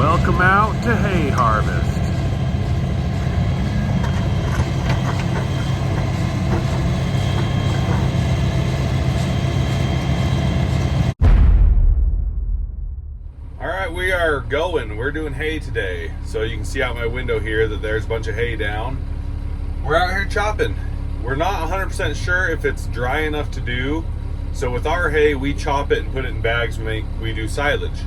Welcome out to hay harvest. All right, we are going. We're doing hay today. So you can see out my window here that there's a bunch of hay down. We're out here chopping. We're not 100% sure if it's dry enough to do. So with our hay, we chop it and put it in bags and we do silage.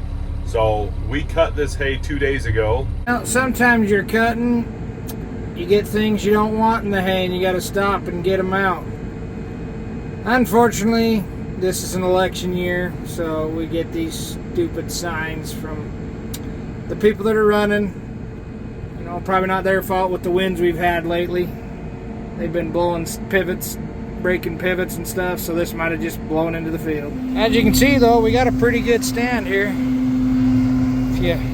So we cut this hay 2 days ago. Now, sometimes you're cutting, you get things you don't want in the hay and you got to stop and get them out. Unfortunately, this is an election year, so we get these stupid signs from the people that are running. You know, probably not their fault with the winds we've had lately. They've been blowing pivots, breaking pivots and stuff, so this might have just blown into the field. As you can see though, we got a pretty good stand here. If you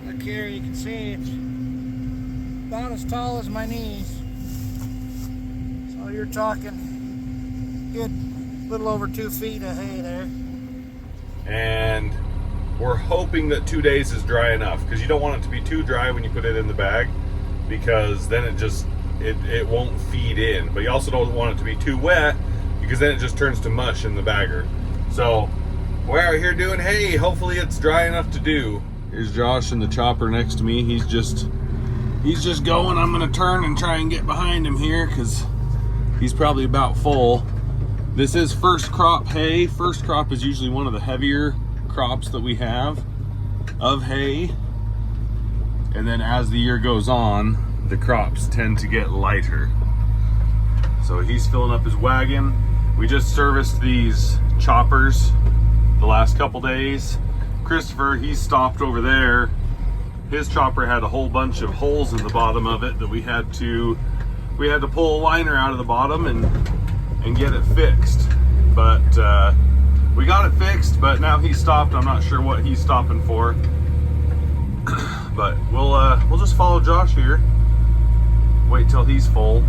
look here, you can see it's about as tall as my knees. So you're talking good little over 2 feet of hay there. And we're hoping that 2 days is dry enough, because you don't want it to be too dry when you put it in the bag, because then it won't feed in. But you also don't want it to be too wet, because then it just turns to mush in the bagger. So we're out here doing hay. Hopefully it's dry enough to do. Here's Josh in the chopper next to me. He's just going. I'm gonna turn and try and get behind him here, because he's probably about full. This is first crop hay. First crop is usually one of the heavier crops that we have of hay. And then as the year goes on, the crops tend to get lighter. So he's filling up his wagon. We just serviced these choppers the last couple days. Christopher, he stopped over there. His chopper had a whole bunch of holes in the bottom of it that we had to pull a liner out of the bottom and get it fixed. But we got it fixed, but now he stopped. I'm not sure what he's stopping for. But we'll just follow Josh here. Wait till he's full.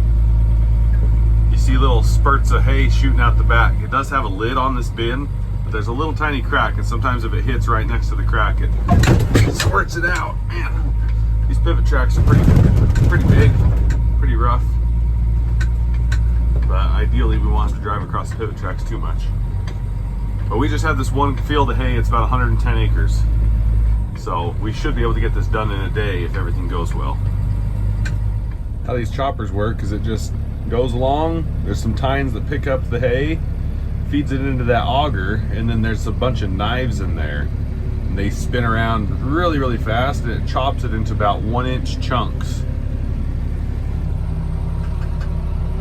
You see little spurts of hay shooting out the back. It does have a lid on this bin, but there's a little tiny crack, and sometimes if it hits right next to the crack, it squirts it out. Man, these pivot tracks are pretty big, pretty rough. But ideally we want to drive across the pivot tracks too much. But we just have this one field of hay. It's about 110 acres. So we should be able to get this done in a day if everything goes well. How these choppers work is it just goes along. There's some tines that pick up the hay, feeds it into that auger, and then there's a bunch of knives in there. And they spin around really, really fast, and it chops it into about 1-inch chunks.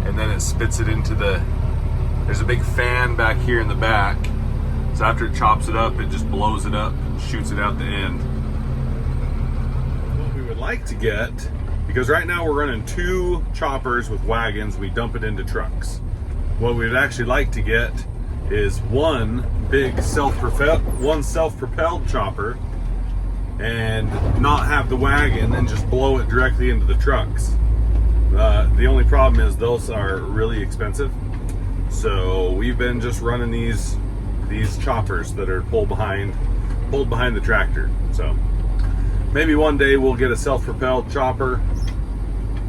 And then it spits it into there's a big fan back here in the back. So after it chops it up, it just blows it up and shoots it out the end. What we would like to get, because right now we're running 2 choppers with wagons, we dump it into trucks. What we'd actually like to get is one big self-propelled chopper, and not have the wagon and just blow it directly into the trucks. The only problem is those are really expensive. So we've been just running these choppers that are pulled behind the tractor. So maybe one day we'll get a self-propelled chopper.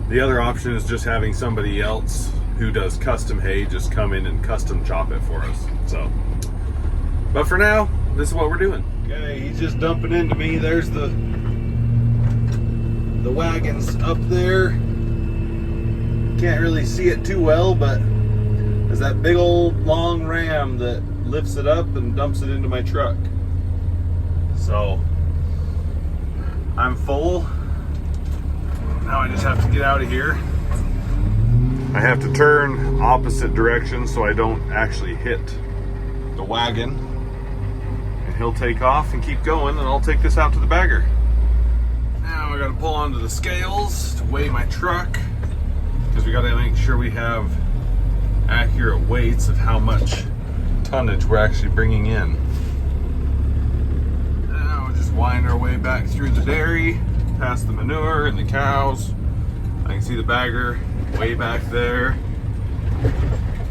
The other option is just having somebody else who does custom hay just come in and custom chop it for us. So, but for now, this is what we're doing. Okay, he's just dumping into me. There's the wagons up there. Can't really see it too well, but there's that big old long ram that lifts it up and dumps it into my truck. So I'm full. Now I just have to get out of here. I have to turn opposite direction so I don't actually hit the wagon. And he'll take off and keep going, and I'll take this out to the bagger. Now I gotta pull onto the scales to weigh my truck, because we gotta make sure we have accurate weights of how much tonnage we're actually bringing in. Now we'll just wind our way back through the dairy, past the manure and the cows. I can see the bagger way back there.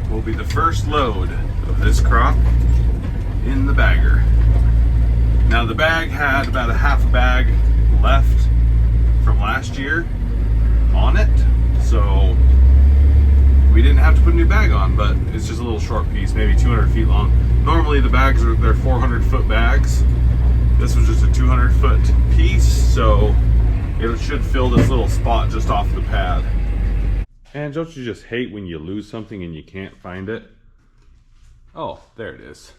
Will be the first load of this crop in the bagger. Now the bag had about a half a bag left from last year on it, so we didn't have to put a new bag on, but it's just a little short piece, maybe 200 feet long. Normally the bags they're 400-foot bags. This was just a 200-foot piece, so it should fill this little spot just off the pad. And don't you just hate when you lose something and you can't find it? Oh, there it is.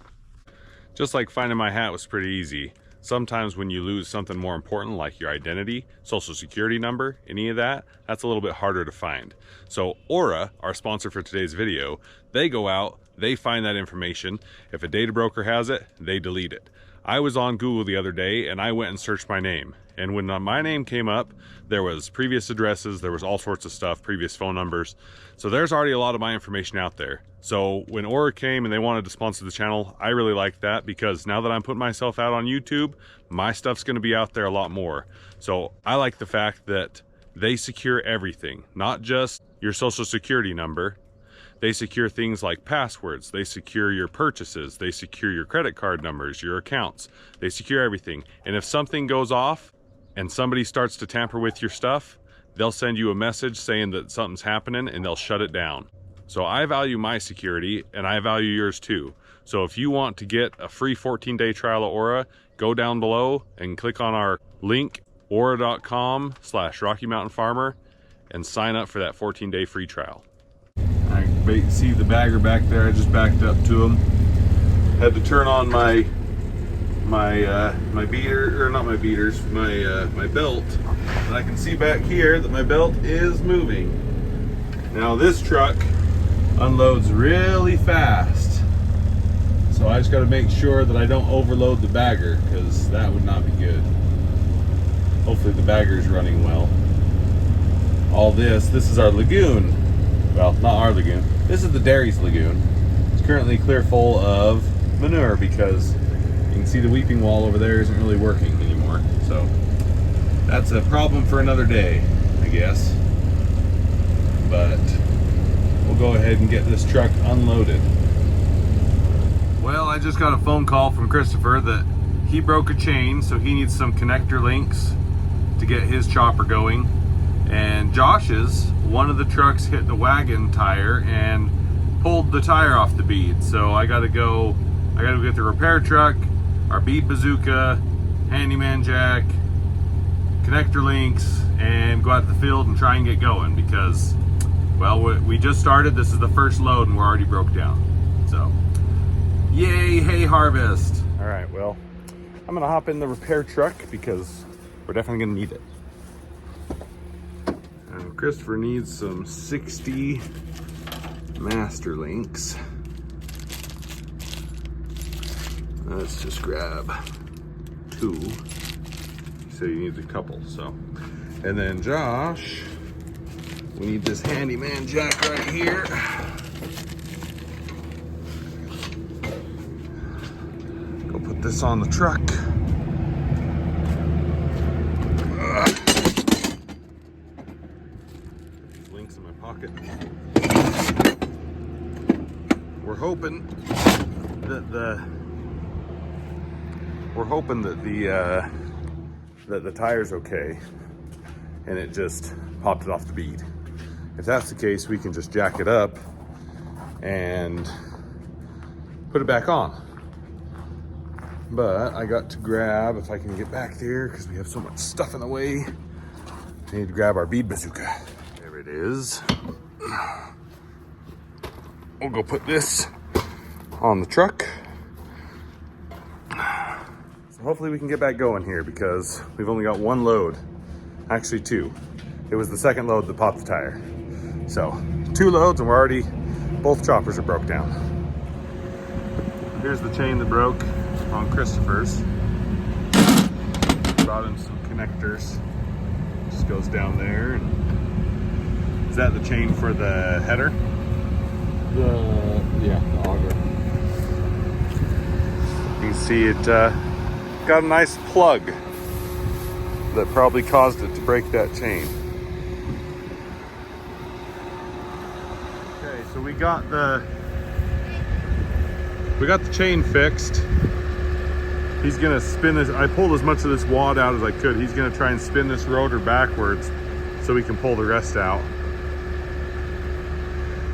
Just like finding my hat was pretty easy. Sometimes when you lose something more important like your identity, social security number, any of that, that's a little bit harder to find. So Aura, our sponsor for today's video, they go out, they find that information. If a data broker has it, they delete it. I was on Google the other day and I went and searched my name. And when my name came up, there was previous addresses, there was all sorts of stuff, previous phone numbers. So there's already a lot of my information out there. So when Aura came and they wanted to sponsor the channel, I really liked that because now that I'm putting myself out on YouTube, my stuff's gonna be out there a lot more. So I like the fact that they secure everything, not just your social security number. They secure things like passwords, they secure your purchases, they secure your credit card numbers, your accounts, they secure everything. And if something goes off and somebody starts to tamper with your stuff, they'll send you a message saying that something's happening and they'll shut it down. So I value my security and I value yours too. So if you want to get a free 14-day trial of Aura, go down below and click on our link, aura.com/Rocky Mountain Farmer, and sign up for that 14-day free trial. I see the bagger back there. I just backed up to him. Had to turn on my beater, or not my beaters, my belt. And I can see back here that my belt is moving. Now this truck unloads really fast. So I just got to make sure that I don't overload the bagger, because that would not be good. Hopefully the bagger is running well. All this is our lagoon. Well, not our lagoon. This is the dairy's lagoon. It's currently clear full of manure because you can see the weeping wall over there isn't really working anymore. So that's a problem for another day, I guess. But we'll go ahead and get this truck unloaded. Well, I just got a phone call from Christopher that he broke a chain, so he needs some connector links to get his chopper going. And Josh's, one of the trucks hit the wagon tire and pulled the tire off the bead. So I gotta go get the repair truck, our bead bazooka, handyman jack, connector links, and go out to the field and try and get going because, well, we just started. This is the first load and we're already broke down. So, yay, hay harvest. All right, well, I'm gonna hop in the repair truck because we're definitely gonna need it. Christopher needs some 60 master links. Let's just grab 2. He said he needs a couple, so. And then Josh, we need this handyman jack right here. Go put this on the truck. In my pocket. We're hoping that the tire's okay and it just popped it off the bead. If that's the case, we can just jack it up and put it back on. But I got to grab, if I can get back there because we have so much stuff in the way, I need to grab our bead bazooka. It is. We'll go put this on the truck. So hopefully we can get back going here because we've only got one load. Actually 2. It was the second load that popped the tire. So 2 loads and both choppers are broke down. Here's the chain that broke on Christopher's. Brought in some connectors. Just goes down there and is that the chain for the header? Yeah, the auger. You can see it got a nice plug that probably caused it to break that chain. Okay, so we got the chain fixed. He's gonna spin this. I pulled as much of this wad out as I could. He's gonna try and spin this rotor backwards so we can pull the rest out.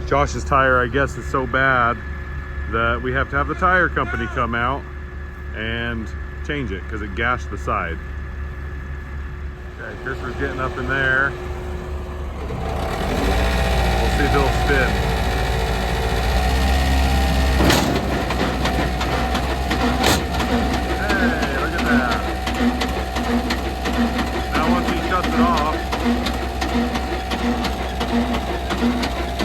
Josh's tire, I guess, is so bad that we have to have the tire company come out and change it because it gashed the side. Okay, Christopher's getting up in there. We'll see if it'll spin. It off.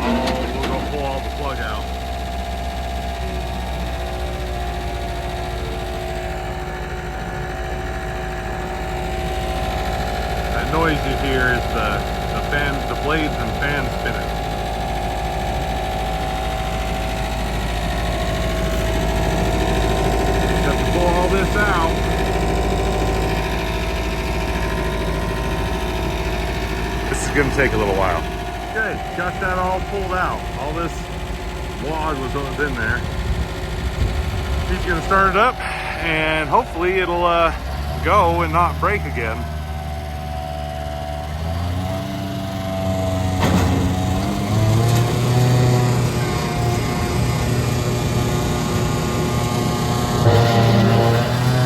Oh, we'll go pull all the plug out. That noise you hear is the fan, the blades and fans spinning. Have to pull all this out. Gonna take a little while. Okay, got that all pulled out. All this wad was in there. He's gonna start it up and hopefully it'll go and not break again.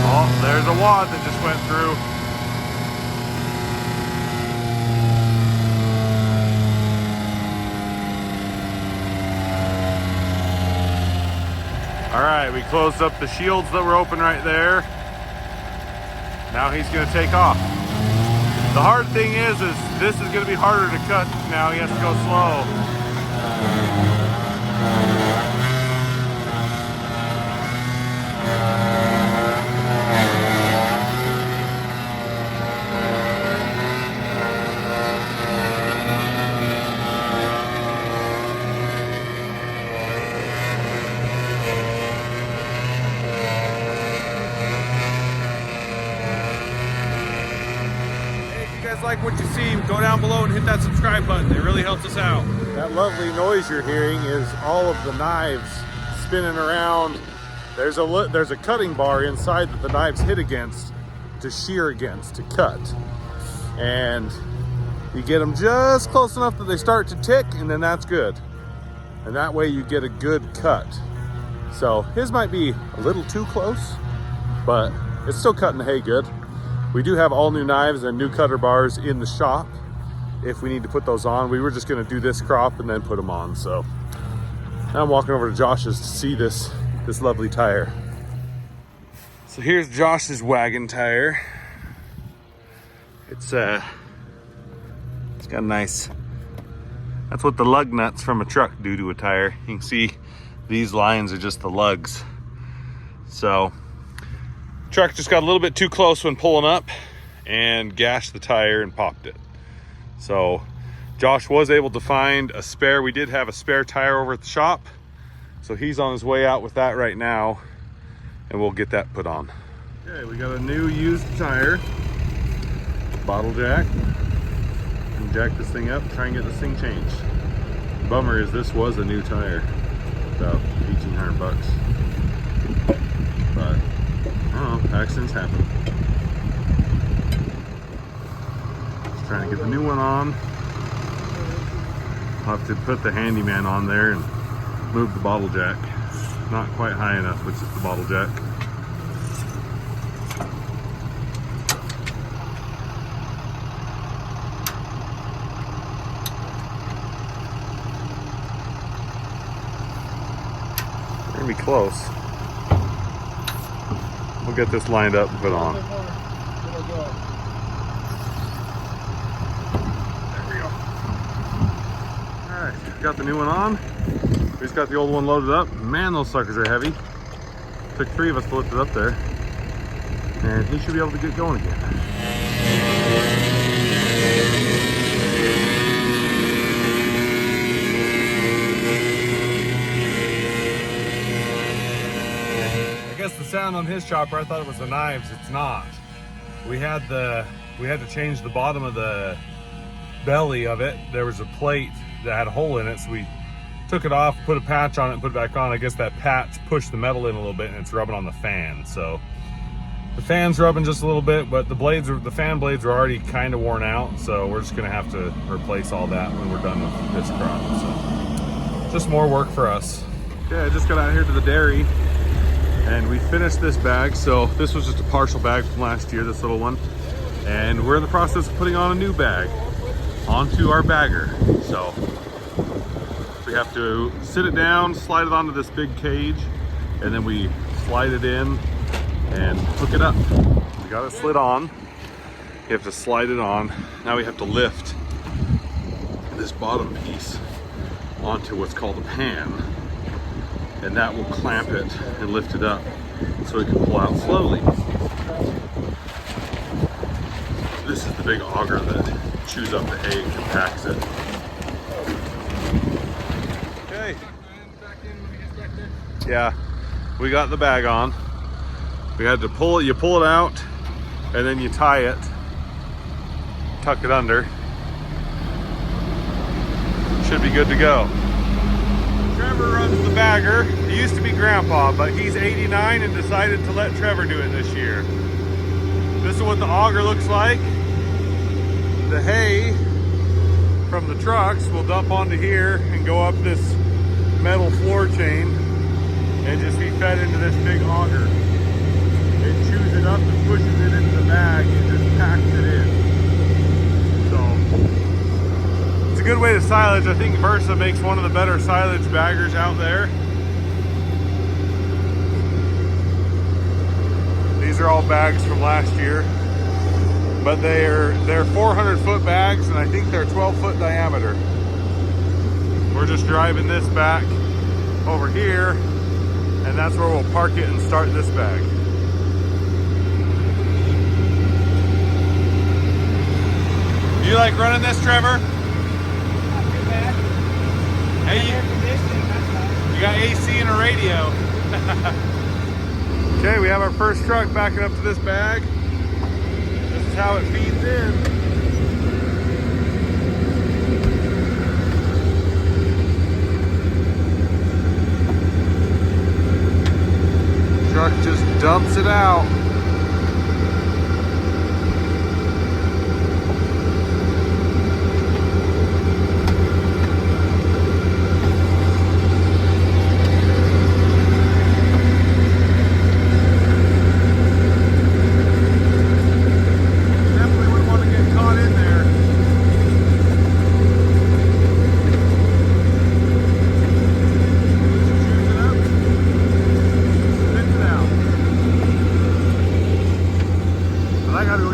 Oh, there's a wad that just went through. All right, we closed up the shields that were open right there. Now he's gonna take off. The hard thing is this is gonna be harder to cut now. He has to go slow. Like what you see, go down below and hit that subscribe button. It really helps us out. That lovely noise you're hearing is all of the knives spinning around. There's a cutting bar inside that the knives hit against to shear against, to cut. And you get them just close enough that they start to tick, and then that's good. And that way you get a good cut. So his might be a little too close, but it's still cutting the hay good. We do have all new knives and new cutter bars in the shop if we need to put those on. We were just gonna do this crop and then put them on. So now I'm walking over to Josh's to see this lovely tire. So here's Josh's wagon tire. It's got a nice, that's what the lug nuts from a truck do to a tire. You can see these lines are just the lugs. So truck just got a little bit too close when pulling up and gashed the tire and popped it. So Josh was able to find a spare. We did have a spare tire over at the shop. So he's on his way out with that right now and we'll get that put on. Okay, we got a new used tire, bottle jack. And jack this thing up, try and get this thing changed. Bummer is this was a new tire, about 1,800 bucks. But I don't know, accidents happen. Just trying to get the new one on. I'll have to put the handyman on there and move the bottle jack. Not quite high enough, which is the bottle jack. We're gonna be close. We'll get this lined up and put on. There we go. Alright, got the new one on. We just got the old one loaded up. Man, those suckers are heavy. Took 3 of us to lift it up there. And he should be able to get going again. I guess the sound on his chopper, I thought it was the knives. It's not. We had to change the bottom of the belly of it. There was a plate that had a hole in it, so we took it off, put a patch on it, and put it back on. I guess that patch pushed the metal in a little bit and it's rubbing on the fan. So The fan's rubbing just a little bit, but the fan blades are already kind of worn out, so we're just gonna have to replace all that when we're done with this crop. So just more work for us. Okay, I just got out here to the dairy and we finished this bag. So this was just a partial bag from last year, this little one. And we're in the process of putting on a new bag onto our bagger. So we have to sit it down, slide it onto this big cage, and then we slide it in and hook it up. We got it slid on. You have to slide it on. Now we have to lift this bottom piece onto what's called a pan, and that will clamp it and lift it up so it can pull out slowly. This is the big auger that chews up the hay and compacts it. Okay. Yeah, we got the bag on. We had to pull it, you pull it out, and then you tie it, tuck it under. Should be good to go. Trevor runs the bagger. He used to be Grandpa, but he's 89 and decided to let Trevor do it this year. This is what the auger looks like. The hay from the trucks will dump onto here and go up this metal floor chain and just be fed into this big auger. It chews it up and pushes it into the bag and just packs it in. So it's a good way to silage. I think Versa makes one of the better silage baggers out there. These are all bags from last year, but they're 400-foot bags, and I think they're 12-foot diameter. We're just driving this back over here, and that's where we'll park it and start this bag. You like running this, Trevor? Not too bad. Hey, Air conditioning, that's nice. you got AC and a radio. Okay, we have our first truck backing up to this bag. This is how it feeds in. Truck just dumps it out.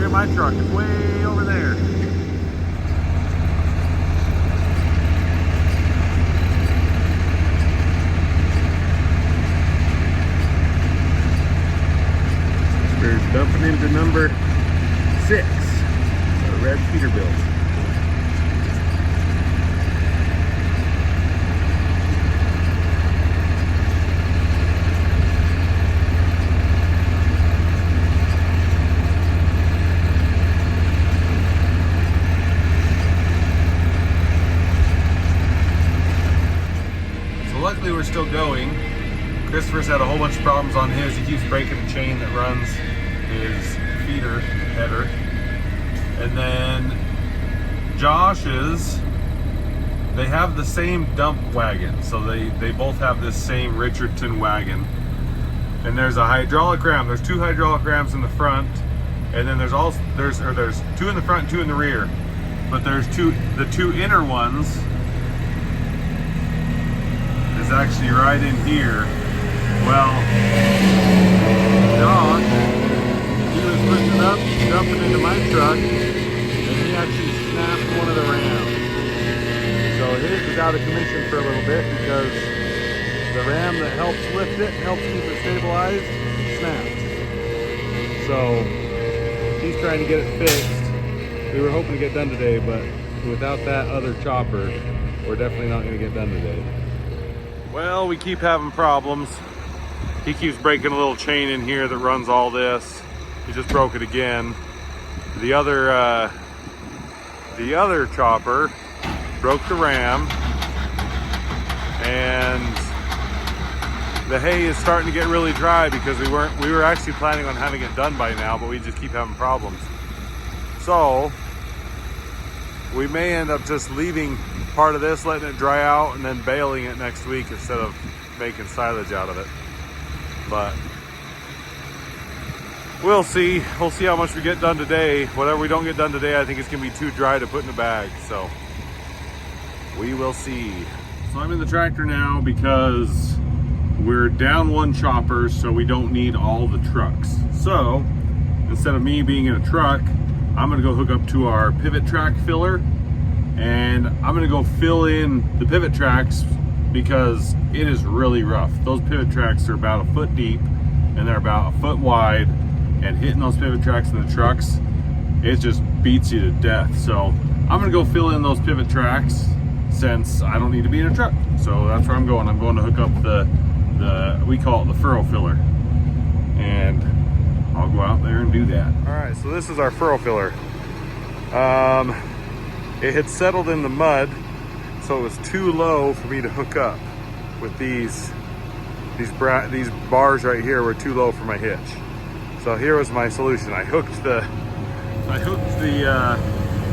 My truck is way over there. We're dumping into number 6, a red Peterbilt. Luckily we're still going. Christopher's had a whole bunch of problems on his. He keeps breaking the chain that runs his feeder header. And then Josh's, they have the same dump wagon. So they both have this same Richardson wagon. And there's a hydraulic ram. There's 2 hydraulic rams in the front. And then there's 2 in the front and 2 in the rear. But there's the 2 inner ones is actually right in here. Well, Josh, he was pushing up, dumping into my truck, and he actually snapped one of the rams. So his is out of commission for a little bit because the ram that helps lift it, helps keep it stabilized, snapped. So he's trying to get it fixed. We were hoping to get done today, but without that other chopper, we're definitely not going to get done today. Well, we keep having problems. He keeps breaking a little chain in here that runs all this. He just broke it again. The other chopper broke the ram, and the hay is starting to get really dry because we were actually planning on having it done by now, but we just keep having problems. So we may end up just leaving part of this, letting it dry out, and then baling it next week instead of making silage out of it. But we'll see. We'll see how much we get done today. Whatever we don't get done today, I think it's gonna be too dry to put in a bag. So we will see. So I'm in the tractor now because we're down one chopper, so we don't need all the trucks. So instead of me being in a truck, I'm gonna go hook up to our pivot track filler, and I'm gonna go fill in the pivot tracks because it is really rough. Those pivot tracks are about a foot deep and they're about a foot wide, and hitting those pivot tracks in the trucks, it just beats you to death. So I'm gonna go fill in those pivot tracks since I don't need to be in a truck. So that's where I'm going. I'm going to hook up the we call it the furrow filler, and I'll go out there and do that. All right, so this is our furrow filler. It had settled in the mud, so it was too low for me to hook up with these bars right here were too low for my hitch. So here was my solution. I hooked the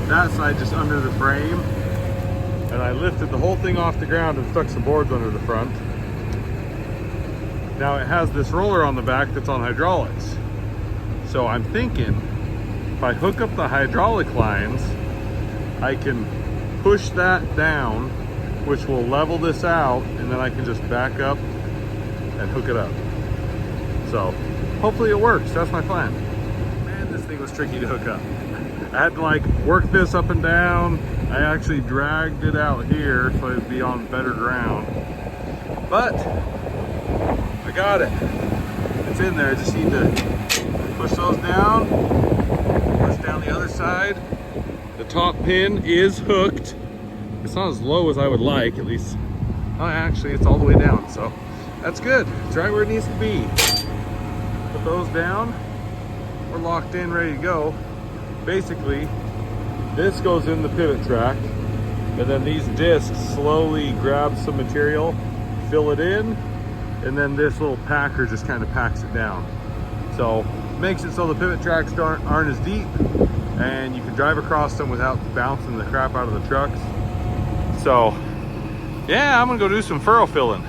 that side just under the frame, and I lifted the whole thing off the ground and stuck some boards under the front. Now it has this roller on the back that's on hydraulics. So I'm thinking if I hook up the hydraulic lines, I can push that down, which will level this out, and then I can just back up and hook it up. So hopefully it works. That's my plan. Man, this thing was tricky to hook up. I had to like work this up and down. I actually dragged it out here so it'd be on better ground. But I got it. It's in there. I just need to push those down, push down the other side. The top pin is hooked. It's not as low as I would like, at least. Oh, actually, it's all the way down, so that's good. It's right where it needs to be. Put those down. We're locked in, ready to go. Basically, this goes in the pivot track, and then these discs slowly grab some material, fill it in, and then this little packer just kind of packs it down. So makes it so the pivot tracks aren't as deep, and you can drive across them without bouncing the crap out of the trucks. So yeah, I'm gonna go do some furrow filling.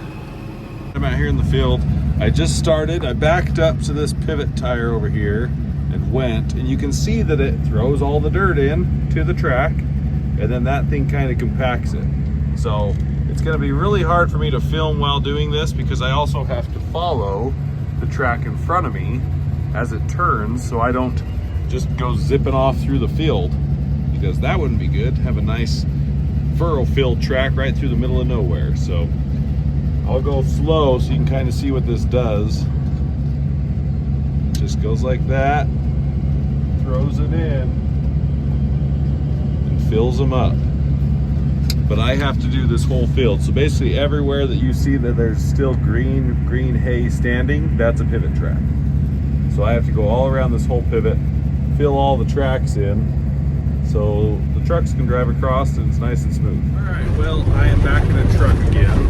I'm out here in the field. I just started. I backed up to this pivot tire over here and went, and you can see that it throws all the dirt in to the track, and then that thing kind of compacts it. So it's gonna be really hard for me to film while doing this because I also have to follow the track in front of me as it turns, so I don't just go zipping off through the field, because that wouldn't be good. Have a nice furrow filled track right through the middle of nowhere. So I'll go slow so you can kind of see what this does. It just goes like that, throws it in, and fills them up. But I have to do this whole field. So basically everywhere that you see that there's still green hay standing, that's a pivot track. So I have to go all around this whole pivot, fill all the tracks in, so the trucks can drive across and it's nice and smooth. All right, well, I am back in a truck again.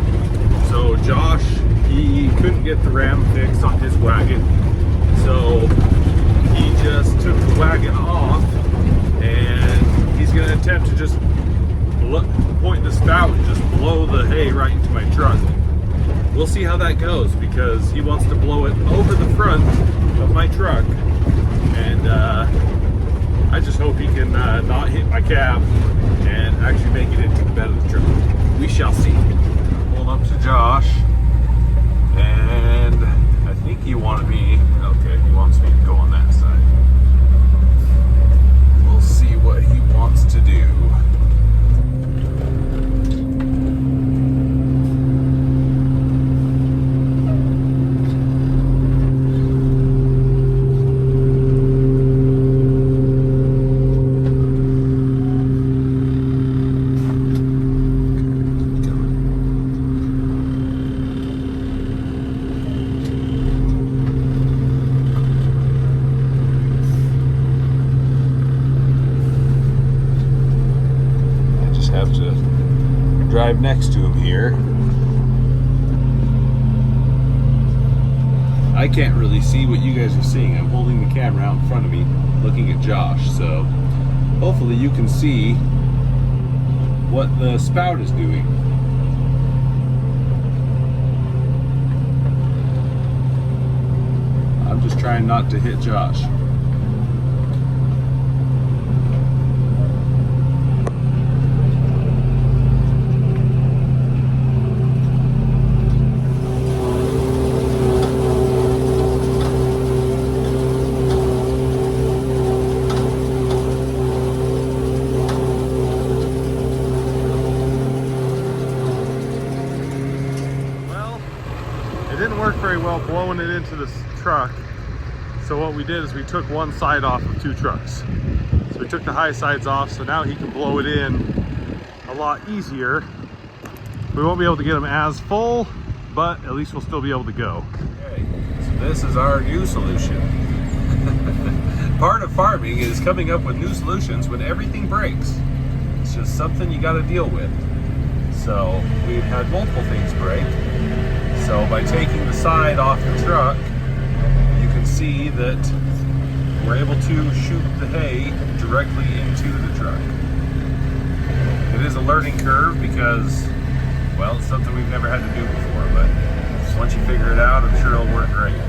So Josh, he couldn't get the ram fixed on his wagon, so he just took the wagon off, and he's gonna attempt to just point the spout and just blow the hay right into my truck. We'll see how that goes, because he wants to blow it over the front of my truck, and I just hope he can not hit my cab and actually make it into the bed of the truck. We shall see. Pulled up to Josh, and I think he wanted me, okay, he wants me to go on that side. We'll see what he wants to do. Drive next to him here. I can't really see what you guys are seeing. I'm holding the camera out in front of me, looking at Josh. So hopefully you can see what the spout is doing. I'm just trying not to hit Josh. It didn't work very well blowing it into this truck. So what we did is we took one side off of two trucks. So we took the high sides off, so now he can blow it in a lot easier. We won't be able to get them as full, but at least we'll still be able to go. Okay, so this is our new solution. Part of farming is coming up with new solutions when everything breaks. It's just something you gotta deal with. So we've had multiple things break. So by taking the side off the truck, you can see that we're able to shoot the hay directly into the truck. It is a learning curve because, well, it's something we've never had to do before, but once you figure it out, I'm sure it'll work great.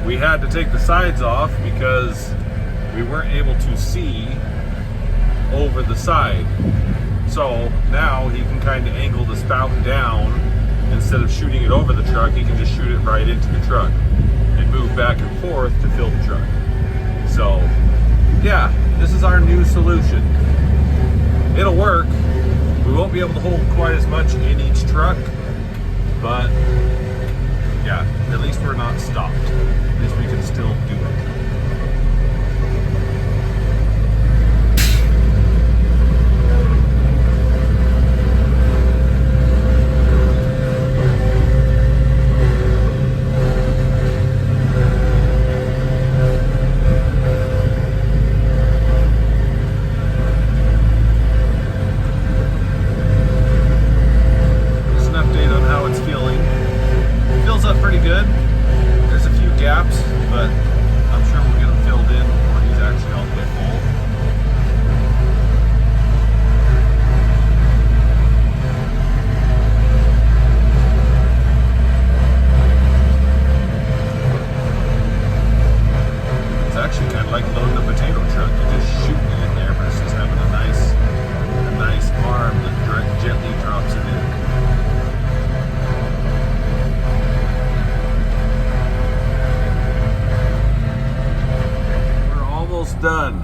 We had to take the sides off because we weren't able to see over the side. So now he can kind of angle the spout down. Instead of shooting it over the truck, he can just shoot it right into the truck and move back and forth to fill the truck. So, yeah, this is our new solution. It'll work. We won't be able to hold quite as much in each truck, but yeah, at least we're not stopped. At least we can still do it. But I'm sure we'll get them filled in before he's actually all the way full. It's actually kind of like loading a potato truck. You just shoot it in there versus having a nice arm that gently drops it in. Done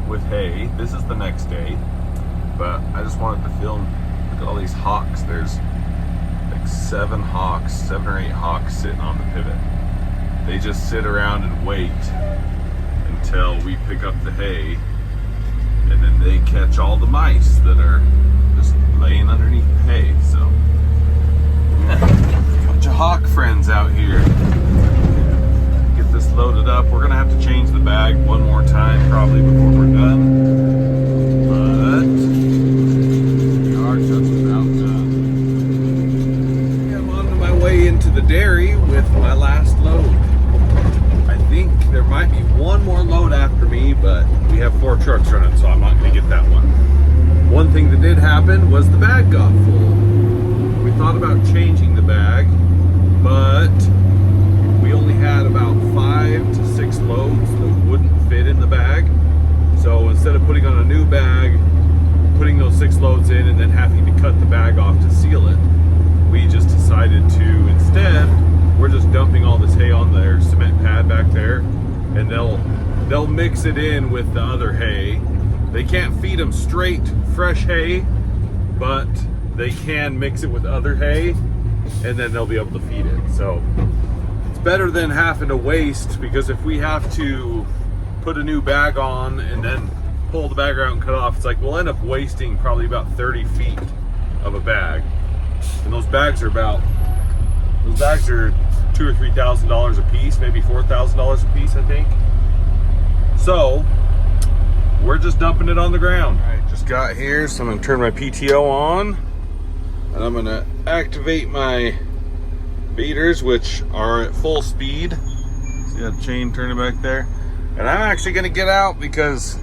with hay. This is the next day, but I just wanted to film. Look at all these hawks. There's like 7 or 8 hawks sitting on the pivot. They just sit around and wait until we pick up the hay, and then they catch all the mice that are just laying underneath the hay. So bunch of hawk friends out here. This loaded up. We're gonna have to change the bag one more time probably before we're done, but we are just about done. I'm on my way into the dairy with my last load. I think there might be one more load after me, but we have 4 trucks running, so I'm not gonna get that one. One thing that did happen was the bag got full. We thought about changing the bag, but we only had about 5 to 6 loads that wouldn't fit in the bag. So instead of putting on a new bag, putting those 6 loads in and then having to cut the bag off to seal it, we just decided to instead, we're just dumping all this hay on their cement pad back there, and they'll mix it in with the other hay. They can't feed them straight fresh hay, but they can mix it with other hay, and then they'll be able to feed it. So better than having to waste, because if we have to put a new bag on and then pull the bag out and cut off, it's like we'll end up wasting probably about 30 feet of a bag. And those bags are $2,000 or $3,000 a piece, maybe $4,000 a piece, I think. So we're just dumping it on the ground. All right, just got here, so I'm gonna turn my PTO on, and I'm gonna activate my beaters, which are at full speed. See that chain turning back there? And I'm actually gonna get out because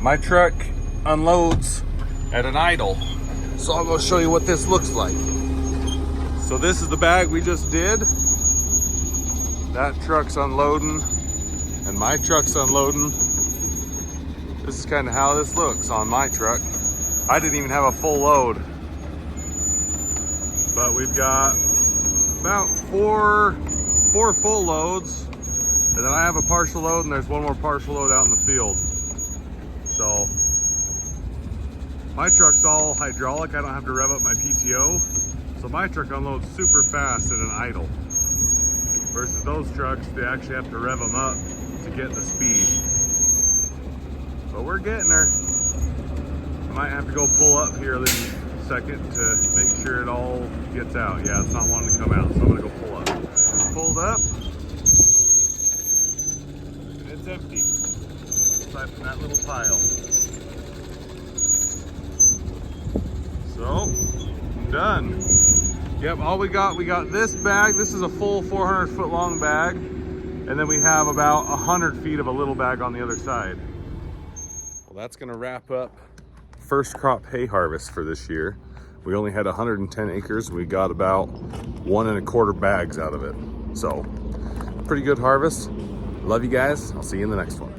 my truck unloads at an idle. So I'll go show you what this looks like. So this is the bag we just did. That truck's unloading and my truck's unloading. This is kind of how this looks on my truck. I didn't even have a full load. But we've got about four full loads. And then I have a partial load and there's one more partial load out in the field. So my truck's all hydraulic. I don't have to rev up my PTO. So my truck unloads super fast at an idle. Versus those trucks, they actually have to rev them up to get the speed. But we're getting there. I might have to go pull up here in a second to make sure it all gets out. Yeah, it's not wanting to come out, so I'm gonna go pull up. Pulled up. And it's empty. Aside from that little pile. So, I'm done. Yep, all we got this bag. This is a full 400 foot long bag. And then we have about 100 feet of a little bag on the other side. Well, that's gonna wrap up first crop hay harvest for this year. We only had 110 acres. We got about 1 1/4 bags out of it. So, pretty good harvest. Love you guys. I'll see you in the next one.